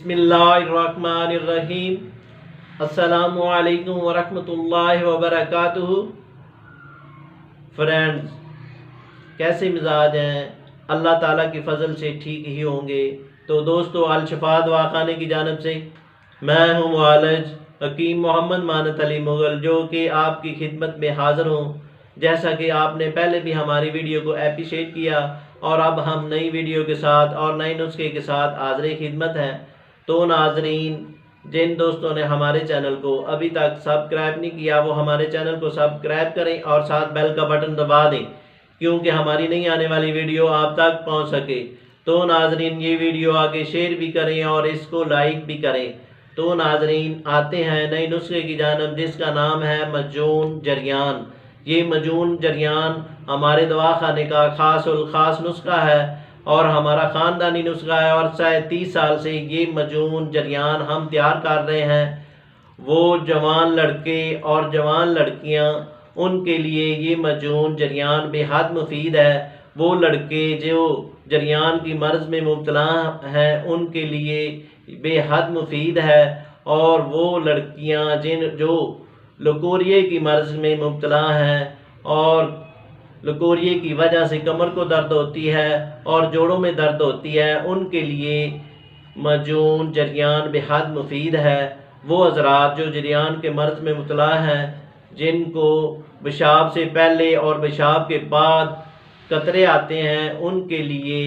बिस्मिल्लाहिर्रहमानिर्रहीम। अस्सलामु अलैकुम वरहमतुल्लाहि वबरकातुहू। फ्रेंड्स, कैसे मिजाज हैं? अल्लाह ताला की फ़ज़ल से ठीक ही होंगे। तो दोस्तों, अल शफा दवाखाने की जानिब से मैं हूँ मुआलिज हकीम मोहम्मद मानत अली मुग़ल, जो कि आपकी खिदमत में हाज़िर हूँ। जैसा कि आपने पहले भी हमारी वीडियो को एप्रिशिएट किया और अब हम नई वीडियो के साथ और नए नुस्खे के साथ हाज़िर खिदमत हैं। तो नाज़रीन, जिन दोस्तों ने हमारे चैनल को अभी तक सब्सक्राइब नहीं किया, वो हमारे चैनल को सब्सक्राइब करें और साथ बेल का बटन दबा दें, क्योंकि हमारी नई आने वाली वीडियो आप तक पहुंच सके। तो नाज़रीन, ये वीडियो आगे शेयर भी करें और इसको लाइक भी करें। तो नाज़रीन, आते हैं नए नुस्खे की जानब, जिसका नाम है मजून जरियान। ये मजून जरियान हमारे दवाखाने का ख़ास नुस्खा है और हमारा ख़ानदानी नुस्खा है, और शायद 30 साल से ये मजून जरियान हम तैयार कर रहे हैं। वो जवान लड़के और जवान लड़कियां, उनके लिए ये मजून जरियान बेहद मुफीद है। वो लड़के जो जरियान की मर्ज़ में मुब्तला हैं, उनके लिए बेहद मुफीद है, और वो लड़कियां जो लकोरिये की मर्ज़ में मुब्तला हैं और लकोरिये की वजह से कमर को दर्द होती है और जोड़ों में दर्द होती है, उनके लिए मजून जरियान बेहद मुफीद है। वो हज़रात जो जरियान के मर्ज़ में मुब्तला हैं, जिनको पेशाब से पहले और पेशाब के बाद कतरे आते हैं, उनके लिए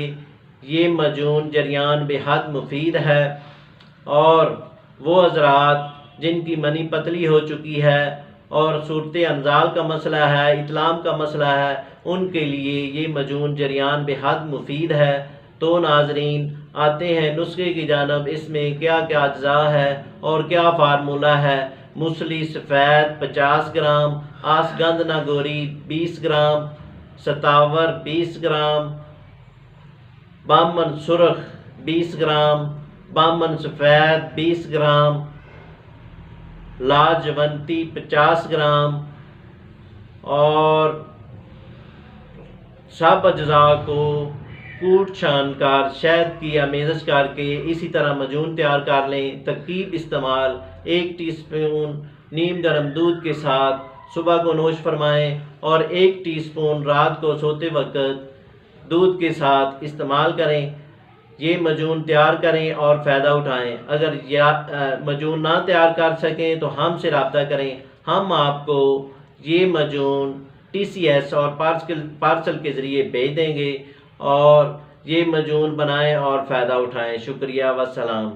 ये मजून जरियान बेहद मुफीद है। और वो हज़रात जिनकी मनी पतली हो चुकी है और सूरत अंजाल का मसला है, इतलाम का मसला है, उनके लिए ये मजून जरियान बेहद मुफीद है। तो नाज़रीन, आते हैं नुस्खे की जानब। इसमें क्या क्या अज्जा है और क्या फार्मूला है। मूसली सफ़ेद 50 ग्राम, आसगंध नागौरी 20 ग्राम, सतावर 20 ग्राम, बामन सुरख 20 ग्राम, बामन सफ़ेद 20 ग्राम, लाजवंती 50 ग्राम, और सब अज्जा को कूट छान कर शहद की आमेज़श करके इसी तरह मजून तैयार कर लें। तरकीब इस्तेमाल: 1 टीस्पून नीम गर्म दूध के साथ सुबह को नोश फरमाएं और 1 टीस्पून रात को सोते वक्त दूध के साथ इस्तेमाल करें। ये मजून तैयार करें और फ़ायदा उठाएं। अगर मजून ना तैयार कर सकें तो हमसे रब्ता करें, हम आपको ये मजून TCS और पार्सल के ज़रिए भेज देंगे। और ये मजून बनाएं और फ़ायदा उठाएं। शुक्रिया, वस्सलाम।